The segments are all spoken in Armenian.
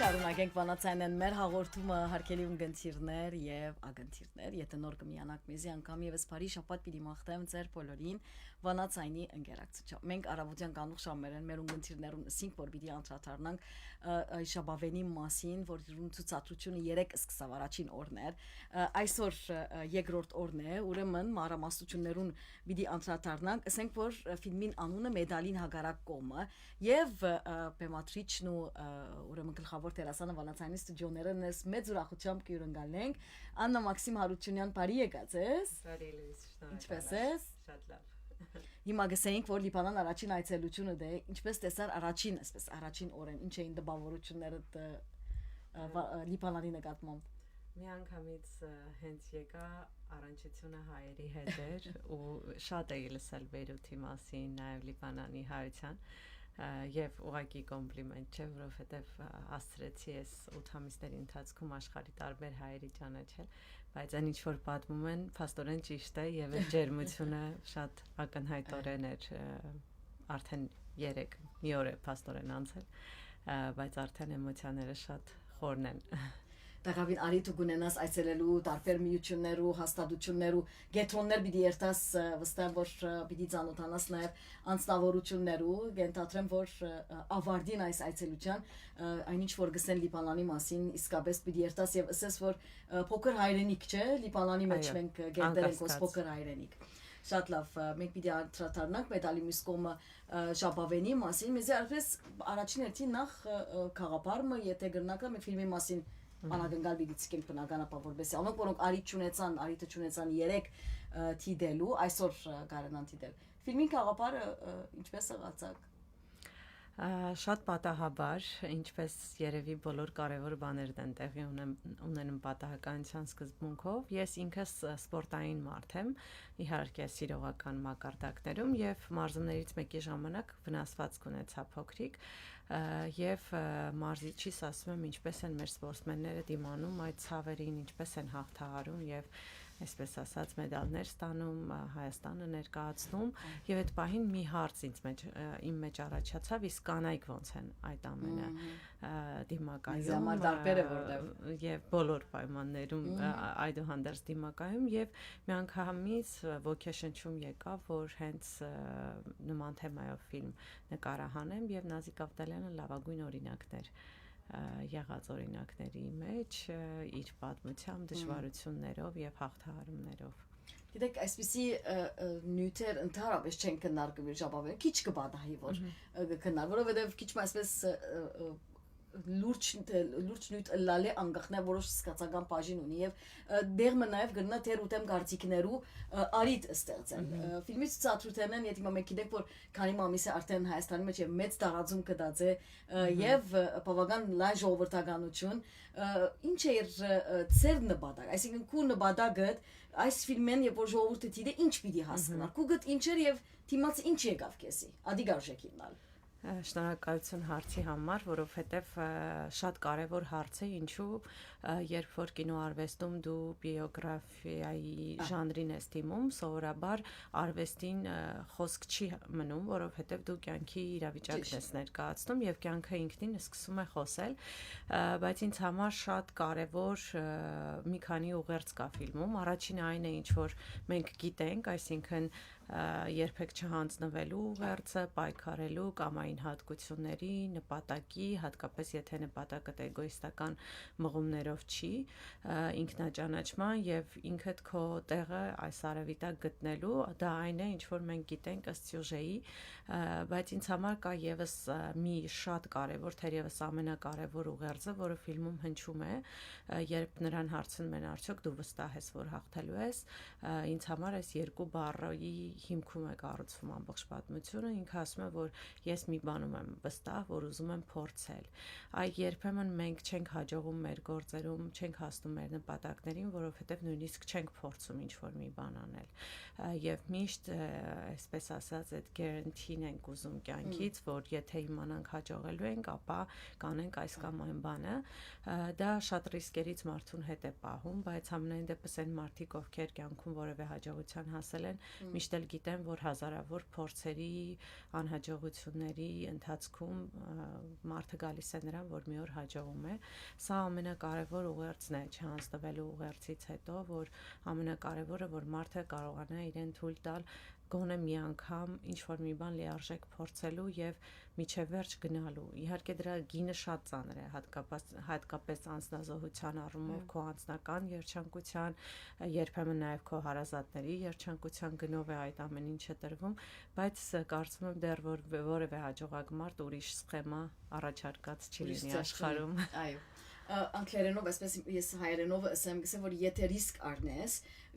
Շարունակենք վանացայինեն մեր հաղորդումը հարգելի ունգընտիրներ եւ ագընտիրներ, եթե նոր կմիանաք մեզի անգամ եւս բարի շաբաթ պիտի մաղթեմ ձեր բոլորին վանացայինի ընկերակցությամբ։ Մենք առավոտյան կանուխ շամերեն մեր ունգընտիրներուն ասինք, որ պիտի անդրադառնանք շաբավենի մասին, որ ցուցադրությունը 3 սկսավ առաջին օրներ, այսօր երկրորդ օրն է, ուրեմն մանրամասնություններուն պիտի անդրադառնանք, ասենք որ ֆիլմին անունը մեդալին հագարակ կողմը եւ բեմադրիչն ու ուրեմն գլխավոր դերասանը վանացայինի ստուդիոները նես մեծ ուրախությամբ կյուրընկալենք Աննա Մաքսիմ Հարությունյան բարի եկած ես Բարի լույս ինչպես ես շատ լավ Հիմա գսենք որ Լիբանան առաջին այցելությունը դե ինչպես տեսար առաջին այսպես առաջին օրեն ինչ էին դպավորություններդ Լիբանանի նկատմամբ Մի անգամից հենց եկա առնչությունը հայերի հետ էր ու շատ էի լսել Բեյրութի մասին նաև Լիբանանի հայության Եվ ուղղակի կոմպլիմենտ չէ, որովհետև հասցրեցի ես 8 ամիսների ընթացքում աշխարհի տարբեր հայերի ճանաչել, բայց այն ինչ որ պատմում են, փաստորեն ճիշտ է եւ այդ ջերմությունը շատ ակնհայտորեն էր արդեն 3 մի օր է փաստորեն անցել, բայց արդեն էմոցիաները շատ խորն են Դակավին արիտ ու գունենաս այցելելու տարբեր միություններու, հաստատություններու, գետրոններ պիտի երթաս վստահ որ պիտի ծանոթանաս նաև անձնավորություններու, գենթադրեմ որ ավարտին այս այցելության այնինչ որ գսեն Լիբանանի մասին իսկապես պիտի երթաս եւ ասես որ փոքր հայրենիք չէ Լիբանանի մեջ մենք գերտեր ենք ոս փոքր հայրենիք Շատ լավ, մենք պիտի անդրադառնանք մեդալի մյուս կողմը շաբավենի մասին, մեզ արդեն առաջին հերթին նախ խաղապարը, եթե գրնակը մենք ֆիլմի մասին Անագնգալ բիդիցկենք բնականապա որպես անոնք որոնք արիթը չունեցան 3 թիդելու այսօր կարենան թիդել ֆիլմի խաղապարը ինչպես եղածակ Շատ պատահաբար, ինչպես երևի բոլոր կարևոր բաներն են տեղի ունենում պատահականության սկզբունքով, ես ինքս սպորտային մարդ եմ, իհարկե սիրողական մակարդակներում եւ մարզումներից մեկի ժամանակ վնասվածք ունեցա փոքրիկ եւ մարզիչիս ասում եմ ինչպես են մեր սպորտսմենները դիմանում այդ ցավերին, ինչպես են հաղթահարում եւ այսպես ասած մեդալներ ստանում, Հայաստանը ներկայացնում եւ այդ պահին մի հարց իմ մեջ առաջացավ, իսկ կանայք ոնց են այդ ամենը դիմակայում եւ բոլոր պայմաններում այդուհանդերձ դիմակայում եւ միանգամից ոգեշնչում եկավ, որ հենց նման թեմայով ֆիլմ նկարահանեմ եւ Նազիկ Ավդալյանը լավագույն օրինակն էր եղած օրինակների մեջ իր պատմությամբ, դժվարություններով եւ հաղթահարումներով։ Գիտեք, այսպիսի նյութեր ընդհանրապես չեն քննարկվել ժապավեն, քիչ կբադահի որ քննար, որովհետեւ քիչ այսպես լուրջ նյութ լալե անգախնա որոշ սկացական բաժին ունի եւ դեղը նաեւ գտնա թեր ուտեմ գարտիկներու արիտ ստեղծել ֆիլմի ցուցադրութենն եթե մենք գիտենք որ քանի մամիսը արդեն Հայաստանի մեջ եւ մեծ տարածում կդած է եւ բավական լայն ժողովրդականություն ինչ է ծեր նպատակ այսինքն քու նպատակը այս ֆիլմեն եւ որ ժողովուրդը դիտի ինչ պիտի հասկանա քուգդ ինչեր եւ թիմացը ինչ եկավ քեսի ադիգարժեքինալ Շնորհակալություն հարցի համար, որովհետև շատ կարևոր հարց է, ինչու երբ որ կինոարվեստում դու բիոգրաֆիայի ժանրին ես դիմում, սովորաբար արվեստին խոսք չի մնում, որովհետև դու կյանքի իրավիճակն ես ներկայացնում եւ կյանքը ինքնին սկսում է խոսել, բայց ինձ համար շատ կարևոր մի քանի ուղերձ կա ֆիլմում, առաջինը այն է, ինչ որ մենք գիտենք, այսինքն երբեք չհանձնվելու ուղերձը, պայքարելու կամ այն հատկությունների, նպատակի, հատկապես եթե նպատակը էգոիստական մղումներով չի, ինքնաճանաչման եւ ինքդ քո տեղը այս արևիտակ գտնելու, դա այն է, ինչ որ մենք գիտենք ըստ սյուժեի, բայց ինձ համար կա եւս մի շատ կարեւոր, թերևս ամենակարևոր ուղերձը, որը ֆիլմում հնչում է, երբ նրան հարցնում են արդյոք դու վստահ ես, որ հաղթելու ես, ինձ համար այս երկու բառի հիմքում է կառուցվում ամբողջ պատմությունը, ինքը ասում է, որ ես մի բանում եմ վստահ, որ ուզում եմ փորձել։ Այ երբեմն մենք չենք հաջողում մեր գործերում, չենք հասնում մեր նպատակներին, որովհետև նույնիսկ չենք փորձում ինչ-որ մի բան անել։ Եվ միշտ, այսպես ասած, այդ guarantee-ն ենք ուզում կյանքից, որ եթե իմանանք հաջողելու ենք, ապա կանենք այս կամ այն բանը։ Դա շատ ռիսկերից մարդուն հետ է պահում, բայց ամենայն դեպս այն մարդիկ, ովքեր կյանքում որևէ հաջողության հասել են, միշտ էլ գիտեմ, որ հազարավոր փորձերի, անհաջողությունների ընթացքում մարդը գալիս է նրան, որ մի օր հաջողում է։ Սա ամենակարևոր ուղերձն է չհանձնվելու ուղերձից հետո, որ ամենակարևորը, որ մարդը կարողանա իրեն թույլ տալ գոնե մի անգամ ինչ-որ մի բան լիարժեք փորձելու եւ միջև վերջ գնալու։ Իհարկե դրա գինը շատ ծանր է, հատկապես անձնազոհության առումով, քո անձնական երջանկության, երբեմն նաեւ քո հարազատների երջանկության գնով է այդ ամեն ինչը տրվում, բայց կարծում եմ դեռ որևէ հաջողակ մարդ ուրիշ սխեմա առաջարկած չի լինի աշխարհում։ Այո։ Անգլերենով, այսպես ես հայերենով ասեմ, որ եթե ռիսկ առնես,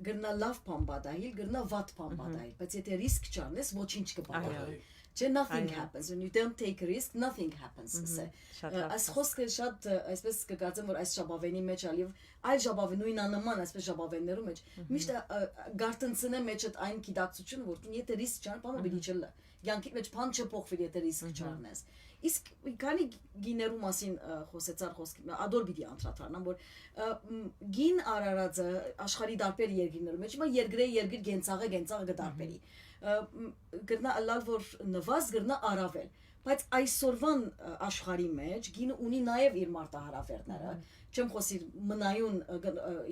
գրնա լավ բան պատահի, գրնա վատ բան պատահի, բայց եթե ռիսկ չառնես, ոչինչ կպատահի։ Չէ, nothing happens. When you don't take a risk, nothing happens. Այս խոսքը շատ այսպես կգործեմ, որ այս ժապավենի մեջ ալիվ այլ ժապավեն նույն աննման այսպես ժապավեններում մեջ միշտ գարտընցնե մեջ այդ այն գիտակցությունը, որ դու եթե ռիսկ չառնես, բանը բիդի չլա։ Յանքի մեջ բան չփոխվի, եթե ռիսկ չառնես։ Իսկ քանի գիներու մասին խոսեցար խոսքի ադոր պիտի անդրադառնամ, որ գին արարածը աշխարհի տարբեր երկրներում մեջ հիմա երկիր գենցաղը գդարբերի գրնա ալալ որ նվազ գրնա արավել, բայց այսօրվան աշխարհի մեջ գինը ունի նաև իր մարտահրավերները, չեմ խոսի մնայուն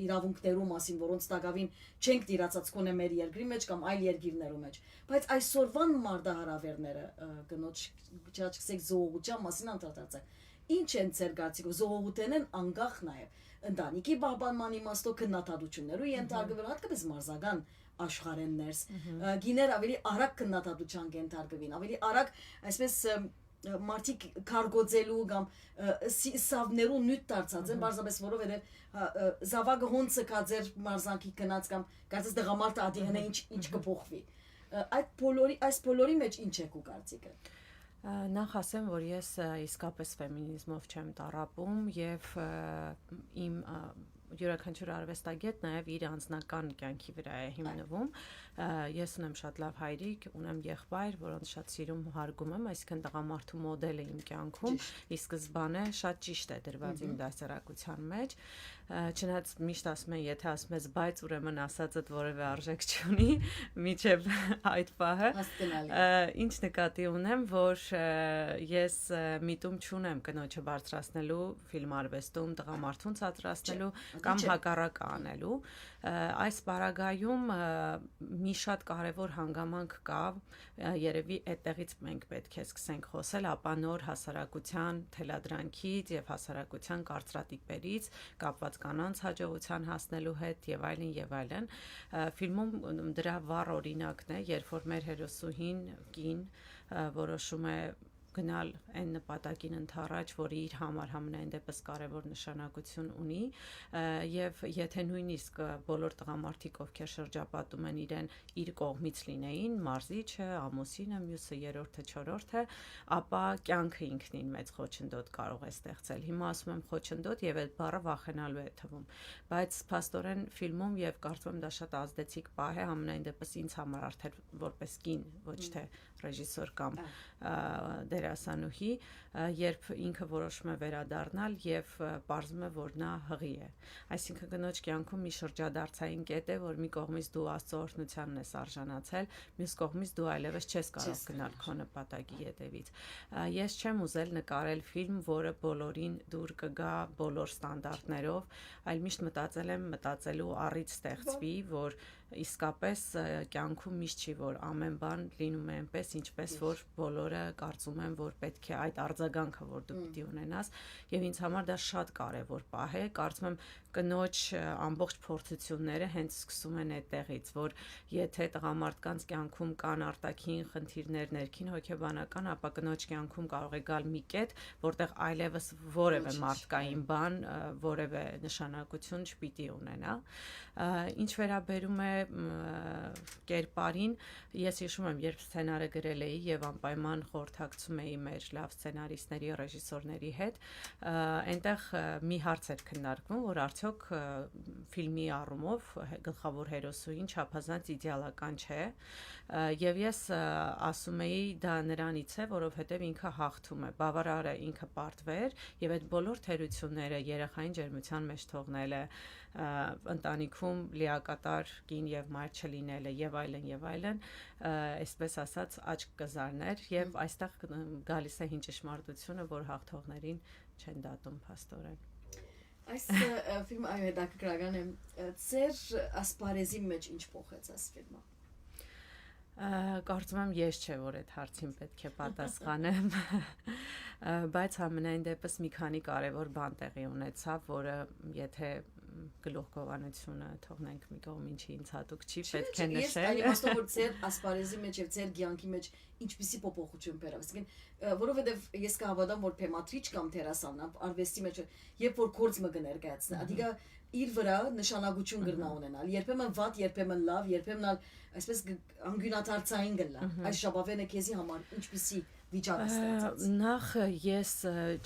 իրավունքներու մասին, որոնց տակավին չենք դիրացած կոնե մեր երկրի մեջ կամ այլ երկիրներու մեջ, բայց այսօրվան մարտահրավերները գնոջ չաչքսեք զոհության մասին անդրադարձակ, ինչ են ձեր կարծիքով զոհուտեն են անգախ նաև ընտանիքի պահպանման իմաստով քննադատություններու ենթարկվել հատկապես մարզական աշխարհեններս գիներ ավելի արագ քննադատության կենթարկվին ավելի արագ այսպես մարդիկ քարգոծելու կամ սավներու նյութ դարձած են բարձրապես որովհետև զավակը հոնցը կածեր մարզանքի գնաց կամ կարծես դղամարդը ադի հնա ինչ կփոխվի այս բոլորի մեջ ինչ է քո կարծիքը Նախ ասեմ, որ ես իսկապես ֆեմինիզմով չեմ տառապում եւ իմ յուրաքանչյուր արվեստագետ նաև իր անձնական կյանքի վրա է հիմնվում։ Ես ունեմ շատ լավ հայրիկ, ունեմ եղբայր, որոնց շատ սիրում հարգում եմ, այսինքն տղամարդու մոդել է իմ կյանքում, ի սկզբանե շատ ճիշտ է դրված իմ դասերակցության մեջ։ Չնայած միշտ ասում են, եթե ասում ես բայց, ուրեմն ասածդ որևէ արժեք չունի, միջև այդ պահը։ Ինչ նկատի ունեմ, որ ես միտում չունեմ կնոջը բարձրացնելու ֆիլմ արվեստում, տղամարդուն ցածրացնելու կամ հակառակը անելու այս պարագայում մի շատ կարևոր հանգամանք կա երևի այդտեղից մենք պետք է սկսենք խոսել ապա նոր հասարակության թելադրանքից եւ հասարակության կարծրատիպերից կապված կանանց հաջողության հասնելու հետ եւ այլն ֆիլմում դրա վառ օրինակն է երբ որ մեր հերոսուհին կին որոշում է գնալ այն նպատակին ընթառաջ, որը իր համար համենայն դեպս կարևոր նշանակություն ունի եւ եթե նույնիսկ բոլոր տղամարդիկ ովքեր շրջապատում են իրեն իր կողմից լինեին, մարզիչը, ամուսինը, մյուսը, երրորդը, չորրորդը, ապա կյանքը ինքնին մեծ խոչընդոտ կարող է ստեղծել։ Հիմա ասում եմ խոչընդոտ եւ այդ բառը վախենալու է թվում, բայց փաստորեն ֆիլմում եւ կարծում եմ դա շատ ազդեցիկ պահ է համենայն դեպս ինձ համար արդեն որպես կին, ոչ թե ռեժիսոր կամ դերասանուհի, երբ ինքը որոշում է վերադառնալ եւ պարզվում է, որ նա հղի է։ Այսինքն կնոջ կյանքում մի շրջադարձային կետ է, որ մի կողմից դու Աստծո օրհնությանն ես արժանացել, մյուս կողմից դու այլևս չես կարող գնալ քո նպատակի հետևից։ Ես չեմ ուզել նկարել ֆիլմ, որը բոլորին դուր կգա բոլոր ստանդարտներով, այլ միշտ մտածել եմ մտածելու առիթ ստեղծվի, որ իսկապես կյանքում միշտ չի որ ամեն բան լինում է այնպես ինչպես որ բոլորը կարծում են որ պետք է այդ արձագանքը որ դու պիտի ունենաս եւ ինձ համար դա շատ կարեւոր պահ է կարծում եմ կնոջ ամբողջ փորձությունները հենց սկսում են այդտեղից որ եթե տղամարդկանց կյանքում կան արտաքին խնդիրներ ներքին հոգեբանական ապա կնոջ կյանքում կարող է գալ մի կետ որտեղ այլևս որևէ մարդկային բան որևէ նշանակություն չպիտի ունենա ինչ վերաբերում է կերպարին ես հիշում եմ երբ սցենարը գրել էի եւ անպայման խորհրդակցում էի մեր լավ սցենարիստների ռեժիսորների հետ այնտեղ մի հարց էր քննարկվում որ արդյոք ֆիլմի առումով գլխավոր հերոսուհին չափազանց իդեալական չէ եւ ես ասում էի դա նրանից է որովհետեւ ինքը հաղթում է բավարար է ինքը պարտվեր եւ այդ բոլոր թերությունները երեխային ջերմության մեջ թողնելը ընտանիքում լիակատար կին եւ մայր չլինելը եւ այլն, այսպես ասած աչք կզարներ եւ այստեղ գալիս է հին ճշմարտությունը, որ հաղթողներին չեն դատում փաստորեն։ Այս ֆիլմը այո հետաքրքրական է, ծեր ասպարեզի մեջ ինչ փոխեց այս ֆիլմը։ Կարծում եմ ես չէ, որ այդ հարցին պետք է պատասխանեմ, բայց համենայն դեպս մի քանի կարևոր բան տեղի ունեցավ, որը եթե գլուխգովանությունը թողնենք մի կողմ, ինչի ինձ հատուկ չի, պետք է նշել։ Ես որ ծեր ասպարեզի մեջ եւ ծեր կյանքի մեջ ինչպիսի փոփոխություն բերավ, այսինքն որովհետեւ ես կհավատամ, որ փեմատրիչ կամ դերասան արվեստի մեջ երբ որ գործ մը կներկայացնի, ադիգա իր վրա նշանակություն գրնա ունենալ, երբեմն վատ, երբեմն լավ, երբեմն այսպես անգյունաթարցային գլա։ Այս շաբաթը քեզի համար ինչպիսի վիճակ ստացած։ Նախ ես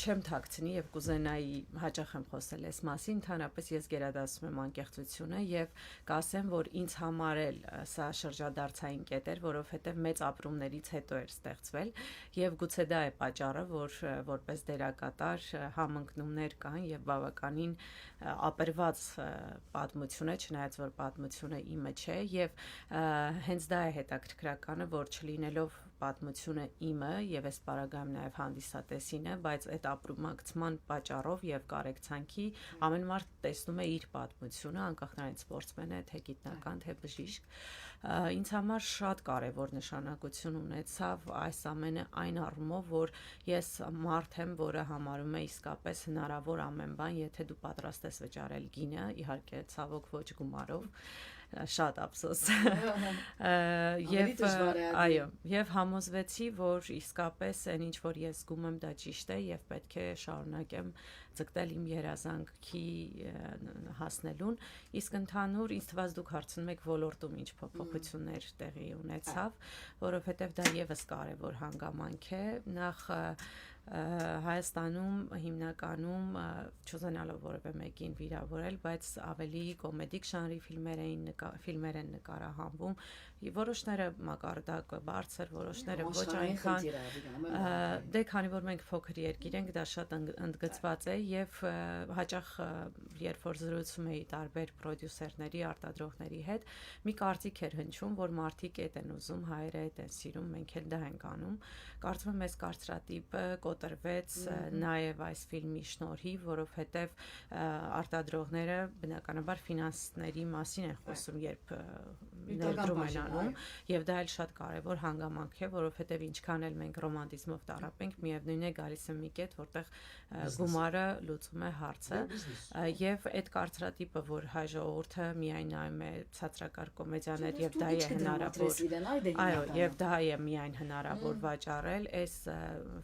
չեմ թաքցնի եւ կուզենայի հաճախ եմ խոսել այս մասին, ընդհանրապես ես գերադասում եմ անկեղծությունը եւ կասեմ, որ ինձ համար էլ սա շրջադարձային կետ էր, որովհետեւ մեծ ապրումներից հետո էր ստեղծվել եւ գուցե դա է պատճառը, որ որպես դերակատար համընկնումներ կան եւ բավականին ապերված պատմություն է, չնայած որ պատմությունը իմը չէ եւ հենց դա է հետաքրքրականը, որ չլինելով պատմությունը իմը եւ այս պարագայում նաեւ հանդիսատեսին է, բայց այդ ապրումակցման պատճառով եւ կարեկցանքի ամեն մարդ տեսնում է իր պատմությունը, անկախ նրանից սպորտսմեն է, թե գիտնական, թե բժիշկ։ Ինձ համար շատ կարևոր նշանակություն ունեցավ այս ամենը այն առումով, որ ես մարդ եմ, որը համարում է իսկապես հնարավոր ամեն բան, եթե դու պատրաստ ես վճարել գինը, իհարկե ցավոք ոչ գումարով, շատ ափսոս։ Եվ համոզվեցի, որ իսկապես այն ինչ որ ես զգում եմ դա ճիշտ է եւ պետք է շարունակեմ ձգտել իմ երազանքի հասնելուն, իսկ ընդհանուր ինձ թվաց դուք հարցնում եք ոլորտում ինչ փոփոխություններ տեղի ունեցավ, որովհետեւ դա եւս կարեւոր հանգամանք է, նախ Հայաստանում հիմնականում չուզենալով որևէ մեկին վիրավորել, բայց ավելի կոմեդիկ ժանրի ֆիլմեր են նկարահանվում, որոշները մակարդակը բարձր, որոշները ոչ այնքան, դե քանի որ մենք փոքր երկիր ենք, դա շատ ընդգծված է եւ հաճախ երբ որ զրուցում էի տարբեր պրոդյուսերների, արտադրողների հետ, մի կարծիք էր հնչում, որ մարդիկ այդ են ուզում, հայերը այդ են սիրում, մենք էլ դա ենք անում։ Կարծում եմ այս կարծրատիպը կոտրվեց նաև այս ֆիլմի շնորհիվ, որովհետև արտադրողները բնականաբար ֆինանսների մասին են խոսում, երբ ներդրում են անում, եւ դա էլ շատ կարեւոր հանգամանք է, որովհետև ինչքան էլ մենք ռոմանտիզմով տարապենք, միևնույն է գալիս է մի կետ, որտեղ գումարը լուծում է հարցը, եւ այդ կարծրատիպը, որ հայ ժողովուրդը միայն նայում է ցածրակարգ կոմեդիաներ եւ դա է հնարավոր, այո, եւ դա է միայն հնարավոր վաճառել, այս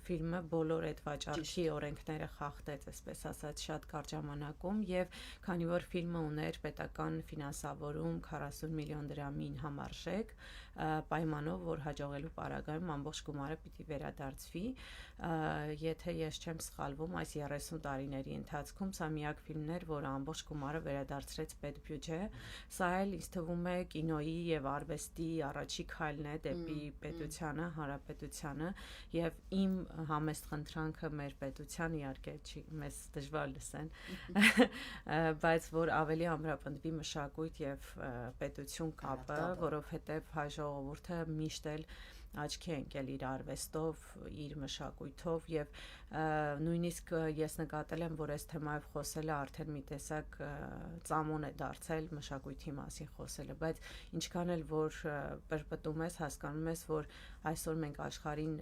ֆիլմը բոլոր այդ վաճառքի օրենքները խախտեց, այսպես ասած, շատ կարճ ժամանակում եւ քանի որ ֆիլմը ուներ պետական ֆինանսավորում 40 միլիոն դրամին համարժեք, պայմանով, որ հաջողելու պարագայում ամբողջ գումարը պիտի վերադարձվի, եթե ես չեմ սխալվում, այս 30 տարիների ընթացքում սա միակ ֆիլմն էր, որը ամբողջ գումարը վերադարձրեց պետբյուջե, սա էլ ինձ թվում է կինոյի եւ արվեստի առաջի քայլն է դեպի պետությանը, հանրապետությանը եւ իմ համեստ խնդրանքը մեր պետության իհարկե չի մեզ դժվար լսեն, բայց որ ավելի ամրապնդվի մշակույթ եւ պետություն կապը, որովհետեւ հայ ժողովուրդը միշտ էլ աչքի ընկել իր արվեստով, իր մշակույթով եւ նույնիսկ ես նկատել եմ, որ այս թեմայով խոսելը արդեն մի տեսակ ծամոն է դարձել մշակույթի մասին խոսելը, բայց ինչքան էլ որ պրպտում ես, հասկանում ես, որ այսօր մենք աշխարհին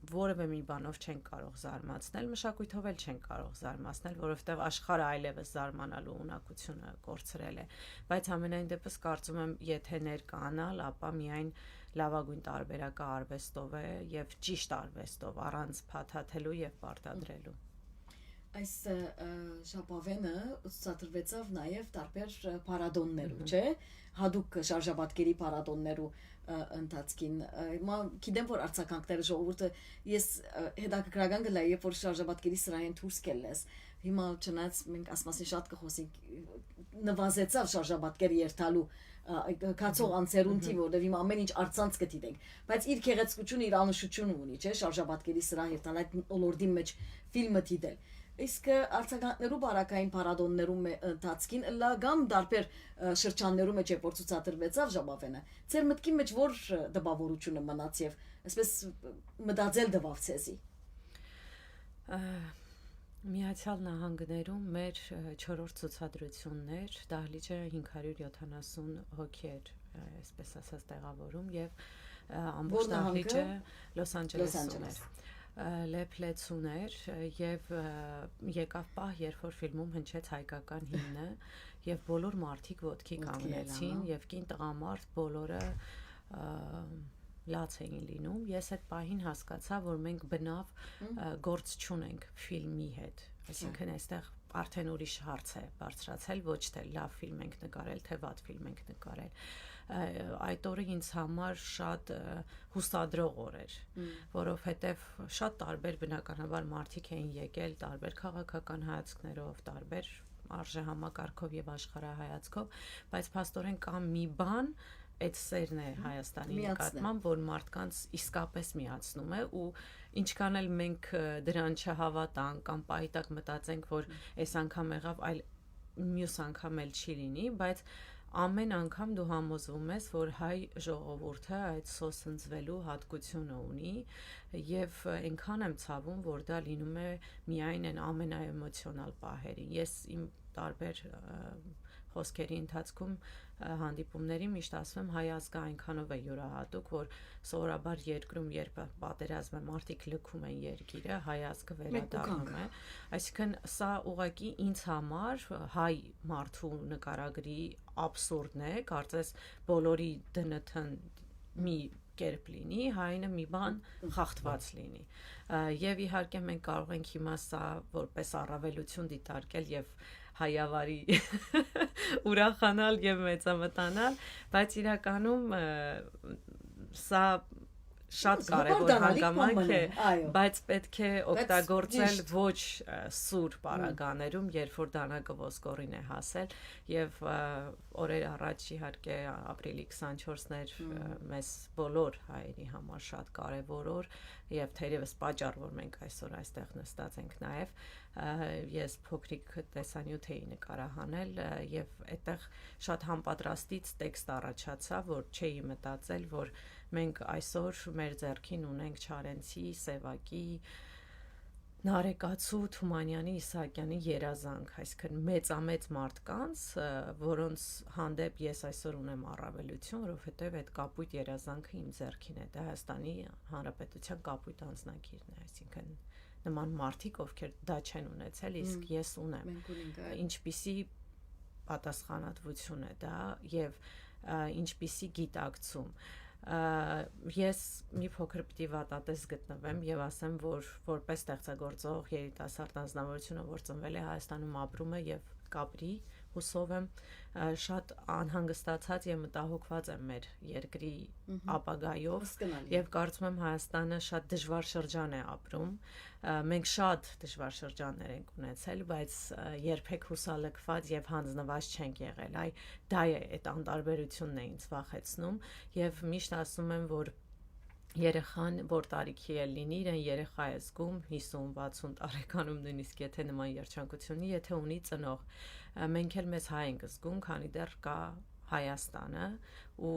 որևէ մի բանով չենք կարող զարմացնել, մշակույթով էլ չենք կարող զարմացնել, որովհետև աշխարհը այլևս զարմանալու ունակությունը կորցրել է, բայց ամենայն դեպս կարծում եմ, եթե ներկանալ, ապա միայն լավագույն տարբերակը արվեստով է եւ ճիշտ արվեստով, առանց փաթաթելու եւ պարտադրելու։ Այս շաբաթը ցուցադրվեցավ նաև տարբեր փառատոններու, չէ՞, հadoop շարժաբատկերի փառատոններու ընթացքին։ Հիմա գիտեմ, որ արձագանքները ժողովուրդը ես հետաքրքրական գլա, երբ որ շարժաբատկերի սրահեն դուրս կելես։ Հիմա չնայած մենք ասմասին շատ կխոսենք, նվազեցավ շարժաբատկերը երթալու կացող անցերունտի, որտեղ հիմա ամեն ինչ արցանց կդիտենք, բայց իր գեղեցկությունը, իր անուշությունը ունի, չէ՞, շարժաբատկերի սրահ երթալ այդ ոլորտի մեջ ֆիլմը դիտել։ Իսկ արձագանքներու բարակային փառատոններում ընթացքին լագամ դարբեր շրջաններում մեջ որ ցուցադրվեցավ ժապավենը ձեր մտքի մեջ որ դպավորությունը մնաց եւ այսպես մտածել դվավ ցեզի Միացյալ Նահանգներում մեր 4-րդ ցուցադրություններ դահլիճը 570 հոգի էր, այսպես ասած տեղավորում եւ ամբողջ դահլիճը Լոս Անջելեսում էր լեփլեցուներ եւ եկավ պահ, երբ որ ֆիլմում հնչեց հայկական հիմնը եւ բոլոր մարդիկ ոտքի կանգնեցին եւ կին տղամարդ բոլորը լաց էին լինում ես այդ պահին հասկացա որ մենք բնավ գործ չունենք ֆիլմի հետ այսինքն այստեղ արդեն ուրիշ հարց է բարձրացել ոչ թե լավ ֆիլմ ենք նկարել թե վատ ֆիլմ ենք նկարել այդ օրը ինձ համար շատ հուսադրող օր էր, որովհետև շատ տարբեր բնականաբար մարդիկ էին եկել, տարբեր քաղաքական հայացքներով, տարբեր արժեհամակարգով եւ աշխարհայացքով, բայց փաստորեն կա մի բան, այդ սերն է Հայաստանի նկատմամբ, որ մարդկանց իսկապես միացնում է ու ինչքան էլ մենք դրան չհավատանք կամ պայտակ մտածենք, որ այս անգամ եղավ, այլ մյուս անգամ էլ չի լինի, բայց ամեն անգամ դու համոզվում ես, որ հայ ժողովուրդը այդ սոսնձվելու հատկությունը ունի եւ այնքան եմ ցավում, որ դա լինում է միայն այն ամենաէմոցիոնալ պահերին։ Ես իմ տարբեր խոսքերի ընթացքում հանդիպումների միշտ ասում եմ հայ ազգը այնքանով է յուրահատուկ, որ սովորաբար երկրում երբ պատերազմ է, մարդիկ լքում են երկիրը, հայ ազգը վերադառնում է։ Այսինքն սա ուղղակի ինձ համար հայ մարդու նկարագրի աբսուրդն է, կարծես բոլորի ԴՆԹ-ն մի կերպ լինի, հայինը մի բան խախտված լինի։ Եվ իհարկե մենք կարող ենք հիմա սա որպես առավելություն դիտարկել եւ հայավարի ուրախանալ եւ մեծամտանալ, բայց իրականում սա շատ կարևոր հանգամանք է, բայց պետք է օգտագործել ոչ սուր պարագաներում, երբ որ դանակը ոսկորին է հասել եւ օրեր առաջ իհարկե ապրիլի 24-ն էր մեզ բոլոր հայերի համար շատ կարևոր օր եւ թերևս պատճառ որ մենք այսօր այստեղ նստած ենք նաեւ ես փոքրիկ տեսանյութ էի նկարահանել եւ այդտեղ շատ համապատրաստից տեքստ առաջացավ որ չէի մտածել որ մենք այսօր մեր ձեռքին ունենք Չարենցի, Սևակի, Նարեկացու, Թումանյանի, Իսահակյանի երազանք, այսինքն մեծամեծ մարդկանց, որոնց հանդեպ ես այսօր ունեմ առավելություն, որովհետև այդ կապույտ երազանքը իմ ձեռքին է, դա Հայաստանի Հանրապետության կապույտ անձնագիրն է, այսինքն նման մարդիկ, ովքեր դա չեն ունեցել, իսկ ես ունեմ։ Ինչպիսի պատասխանատվություն է դա եւ ինչպիսի գիտակցում ես մի փոքր պիտի վատատես գտնվեմ եւ ասեմ որ որպես ստեղծագործող երիտասարդ անձնավորությունը որ ծնվել է Հայաստանում ապրում է եւ կապրի հուսով եմ շատ անհանգստացած եւ մտահոգված եմ մեր երկրի ապագայով եւ կարծում եմ Հայաստանը շատ դժվար շրջան է ապրում մենք շատ դժվար շրջաններ ենք ունեցել բայց երբեք հուսալքված եւ հանձնված չենք եղել այ դա է այդ անտարբերությունն է ինձ վախեցնում եւ միշտ ասում եմ որ երեխան որ տարիքի է լինի իրեն երեխա է զգում 50-60 տարեկանում նույնիսկ եթե նման երջանկություն ունի եթե ունի ծնող մենք էլ մեզ հայ ենք զգում քանի դեռ կա Հայաստանը ու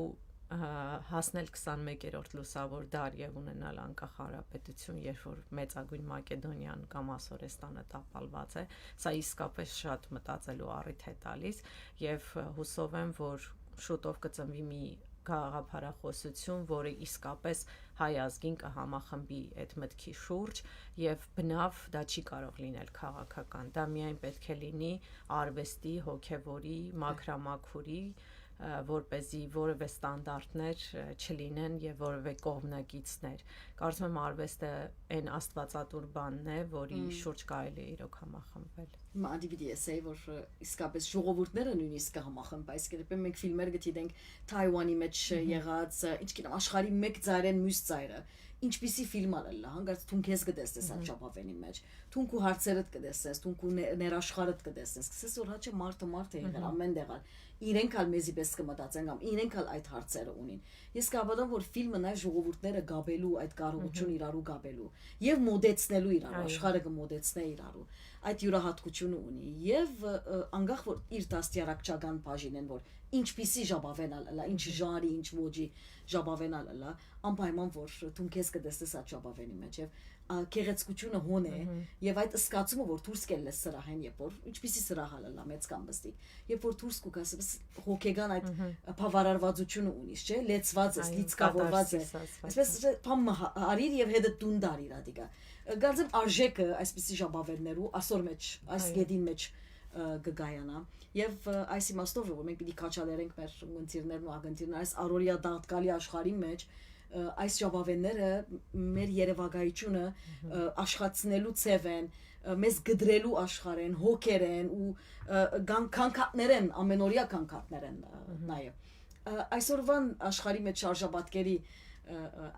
հասնել 21-րդ լուսավոր դար եւ ունենալ անկախ հանրապետություն երբ որ մեծագույն Մակեդոնիան կամ Ասորեստանը տապալված է սա իսկապես շատ մտածելու առիթ է տալիս եւ հուսով եմ որ շուտով կծնվի մի գաղափարախոսություն, որը իսկապես հայ ազգին կհամախմբի այդ մտքի շուրջ եւ բնավ դա չի կարող լինել քաղաքական, դա միայն պետք է լինի արվեստի, հոգեվորի, մաքրամաքուրի, որպեսզի որևէ ստանդարտներ չլինեն եւ որևէ կողմնակիցներ։ Կարծում եմ արվեստը այն աստվածատուր բանն է, որի շուրջ կարելի է իրոք համախմբվել։ Անդի պիտի ասեի, որ իսկապես ժողովուրդները նույնիսկ կհամախմբեն, այս կերպ մենք ֆիլմեր գտենք Թայվանի մեջ եղած, ինչքան աշխարհի մեկ ծայրեն մյուս ծայրը, ինչպիսի ֆիլմ արել, հանգարց թուն քեզ կտեսնես այդ շապավենի մեջ, թուն քու հարցերդ կտեսնես, թուն քու ներաշխարհդ կտեսնես, սկսես որ հաճե մարդը է եղել ամեն տեղը, իրենք ալ մեզի պես կմտածեն կամ իրենք ալ այդ հարցերը ունին։ Ես կհավատամ, որ ֆիլմը նաև ժողովուրդները գաբելու այդ կարողություն իրարու գաբելու եւ մոդեցնելու իրարու, աշխարհը կմոդեցնե իրարու։ Այդ յուրահատկությունը ունի եւ անկախ որ իր դաստիարակչական բաժին են, որ ինչպիսի ժապավենալ լա, ինչ ժանրի, ինչ ոճի ժապավենալ լա, անպայման որ դու քեզ կտեսնես այդ ժապավենի մեջ եւ գեղեցկությունը հոն է եւ այդ սկացումը որ դուրս կելես սրահեն երբ որ ինչպիսի սրահալ լա մեծ կամ բստիկ երբ որ դուրս կուկաս հոգեգան այդ բավարարվածությունը ունիս չէ լեցված ես լիցկավորված է այսպես փամ արիր եւ հետը տուն դարիր ադիկա գարձեմ արժեքը այսպիսի ժապավեններու ասոր մեջ այս գեդին մեջ գգայանա եւ այս իմաստով որ մենք պիտի քաչալերենք մեր ընկերներն ու ագընտիրներն այս արորիա դաղտկալի աշխարհի մեջ այս ժապավենները մեր երևակայությունը աշխատցնելու ցև են մեզ գդրելու աշխարհեն հոգերեն ու քանքատներ են ամենօրյա քանքատներ են նաեւ այսօրվան աշխարհի մեջ շարժաբատկերի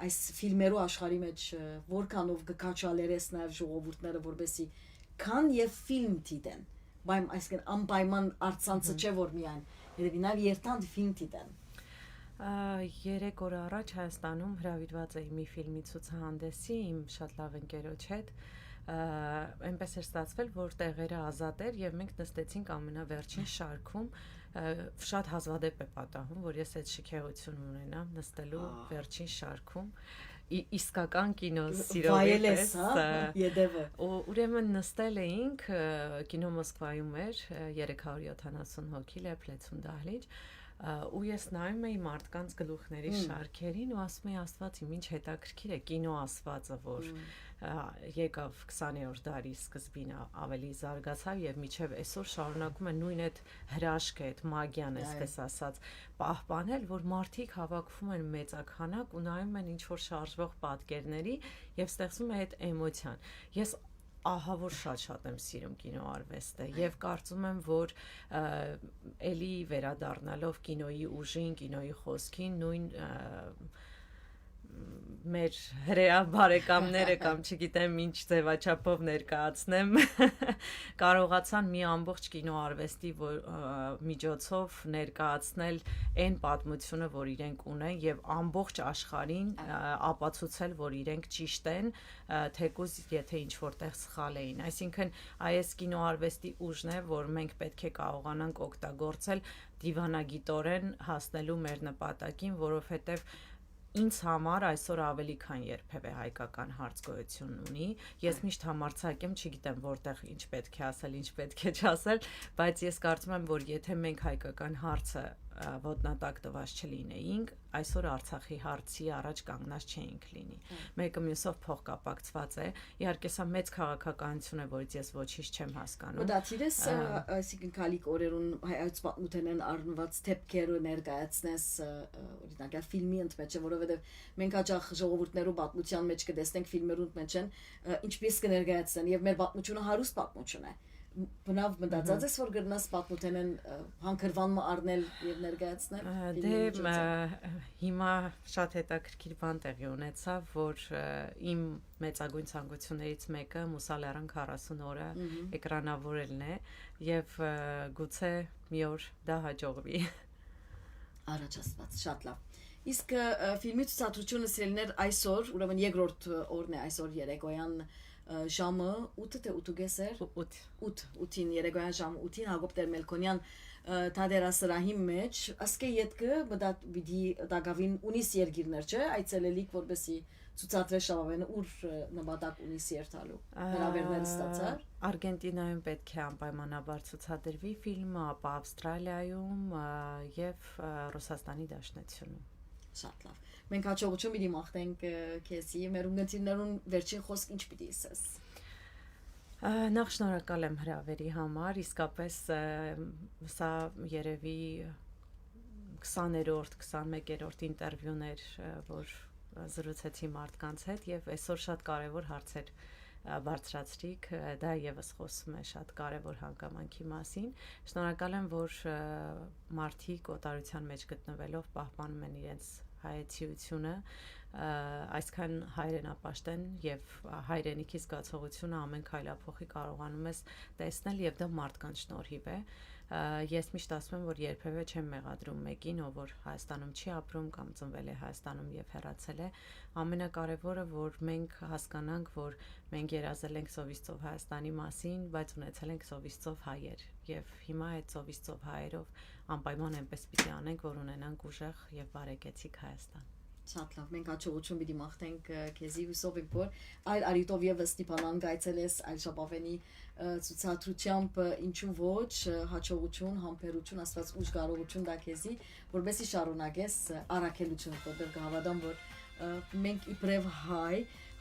այս ֆիլմերու աշխարհի մեջ որքանով գկաչալերես նաեւ ժողովուրդները որբեսի քան եւ ֆիլմ դիտեն բայց այսինքն անպայման արցանցը չէ որ միայն երևի նաեւ երթանդ ֆիլմ դիտեն 3 օր առաջ Հայաստանում հրավիրված էի մի ֆիլմի ցուցահանդեսի իմ շատ լավ ընկերոջ հետ այնպես էր ստացվել որ տեղերը ազատ էր եւ մենք նստեցինք ամենավերջին շարքում շատ հազվադեպ է պատահում որ ես այդ շքեղություն ունենամ նստելու վերջին շարքում իսկական կինո սիրողի պես ուրեմն նստել էինք կինո Մոսկվայում էր 370 հոգի լեփլեցուն դահլիճ ու ես նայում էի մարդկանց գլուխների շարքերին ու ասում էի Աստված իմ ինչ հետաքրքիր է կինո ասվածը որ եկավ 20-րդ դարի սկզբին ավելի զարգացավ եւ միջև այսօր շարունակում է նույն այդ հրաշքը այդ մագիան այսպես ասած պահպանել որ մարդիկ հավաքվում են մեծաքանակ ու նայում են ինչ որ շարժվող պատկերների եւ ստեղծում է այդ էմոցիան ես ահա որ շատ եմ սիրում կինոարվեստը եւ կարծում եմ որ էլի վերադառնալով կինոյի ուժին, կինոյի խոսքին նույն մեր հրեա բարեկամները կամ չգիտեմ ինչ ձևաչափով ներկայացնեմ կարողացան մի ամբողջ կինոարվեստի միջոցով ներկայացնել այն պատմությունը որ իրենք ունեն եւ ամբողջ աշխարհին ապացուցել որ իրենք ճիշտ են թեկուզ եթե ինչ որտեղ սխալ էին այսինքն այս կինոարվեստի ուժն է որ մենք պետք է կարողանանք օգտագործել դիվանագիտորեն հասնելու մեր նպատակին որովհետեւ ինձ համար այսօր ավելի քան երբևէ հայկական հարց գոյություն ունի ես միշտ համարձակ եմ չգիտեմ որտեղ ինչ պետք է ասել ինչ պետք է չասել բայց ես կարծում եմ որ եթե մենք հայկական հարցը ոտնատակ տված չլինեինք այսօր Արցախի հարցի առաջ կանգնած չէինք լինի մեկը մյուսով փոխկապակցված է իհարկե սա մեծ քաղաքականություն է որից ես ոչինչ չեմ հասկանում դա ցիրես այսինքն քալիկ օրերուն հայոց պատմութենեն առնված թեփքերը ներկայացնես օրինակ ֆիլմի ընդմեջը որովհետև մենք հաճախ ժողովուրդներու պատմության մեջ կտեսնենք ֆիլմերուն մեջ են ինչպես կներկայացնեն եւ մեր պատմությունը հարուստ պատմություն է բնավ մտածած ես որ գրնաս պատմութենեն հանքրվանը առնել եւ ներկայացնել դե հիմա շատ հետաքրքիր բան տեղի ունեցավ որ իմ մեծագույն ցանկություններից մեկը Մուսալարան 40 օրը էկրանավորելն է եւ գուցե մի օր դա հաջողվի առաջ ասված շատ լավ իսկ ֆիլմի ցուցադրությունը սելներ այսօր ուրեմն երկրորդ օրն է այսօր երեկոյան ժամը 8-ը թե 8:30 էր 8-ին երեկոյան ժամը 8-ին Հակոբ Տեր-Մելքոնյան թատերասրահի մեջ ասկե յետքը բդա վիդի դագավին ունիս երգիրներ չէ այցելելիք որբեսի ցուցադրել շավավենը ուր նպատակ ունիս երթալու հրավերներ ստացար Արգենտինայում պետք է անպայմանաբար ցուցադրվի ֆիլմը ապա Ավստրալիայում եւ Ռուսաստանի Դաշնությունում շատ լավ մենք հաջողություն պիտի մաղթենք քեզի մեր ունգընտիրներուն վերջին խոսք ինչ պիտի ասես նախ շնորհակալ եմ հրավերի համար իսկապես սա երևի 20-րդ 21-րդ ինտերվյուն էր որ զրուցեցի մարդկանց հետ եւ այսօր շատ կարեւոր հարցեր բարձրացրիք դա եւս խոսում է շատ կարեւոր հանգամանքի մասին շնորհակալ եմ որ մարդիկ օտարության մեջ գտնվելով պահպանում են իրենց հայեցիությունը այսքան հայրենապաշտ են եւ հայրենիքի զգացողությունը ամեն քայլափոխի կարողանում ես տեսնել եւ դա մարդկանց շնորհիվ է Ես միշտ ասում եմ, որ երբևէ չեմ մեղադրում մեկին, ով որ Հայաստանում չի ապրում կամ ծնվել է Հայաստանում եւ հեռացել է։ Ամենակարևորը, որ մենք հասկանանք, որ մենք երազել ենք սովիսծով Հայաստանի մասին, բայց ունեցել ենք սովիսծով հայեր եւ հիմա այդ սովիսծով հայերով անպայման այնպես պիտի անենք, որ ունենանք ուժեղ եւ բարեկեցիկ Հայաստան։ Շատ լավ, մենք հաջողություն պիտի մաղթենք քեզի հուսով ենք, որ այլ արիտով եւս Ստիպանան գայցել ես այլ ժապավենի ցուցադրությամբ ինչու ոչ հաջողություն, համբերություն, աստված ուժ կարողություն դա քեզի, որովհետեւ շարունակես առաքելությունը, որտեղ կհավատամ, որ մենք իբրև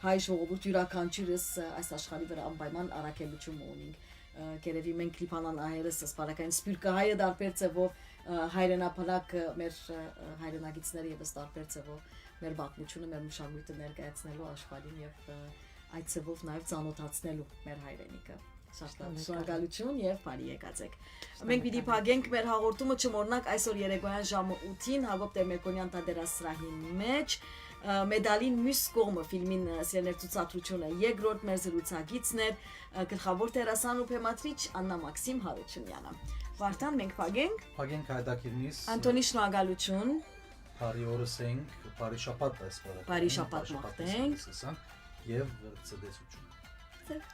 հայ ժողովուրդ յուրաքանչյուրս այս աշխարհի վրա անպայման առաքելություն ունենք։ Գերեւի մենք Լիբանան այրս սպարակային սպիրկահայը դարբեր ծևով հայրենապարակ մեր հայրենագիցները եւս տարբեր ծևով մեր բաղնությունը, մեր մշակույթը ներկայացնելու աշխարհին եւ այդ ծևով նաեւ ծանոթացնելու մեր հայրենիքը։ Շատ լավ, շնորհակալություն եւ բարի եկած եք։ Մենք պիտի փակենք մեր հաղորդումը չմոռնաք այսօր երեկոյան ժամը 8-ին Հակոբ Տեր-Մերկոնյան տադերասրահի մեջ մեդալին մյուս կողմը ֆիլմին սերներ ցուցադրությունը երկրորդ մեր զրուցակիցն էր գլխավոր դերասան ու փեմատրիչ Աննա Մաքսիմ Հարությունյանը։ Վարդան մենք փակենք հայդակիրնից Անտոնի շնորհակալություն բարի օրս ենք բարի շաբաթ այսօր բարի շաբաթ մաղթենք եւ ցտեսություն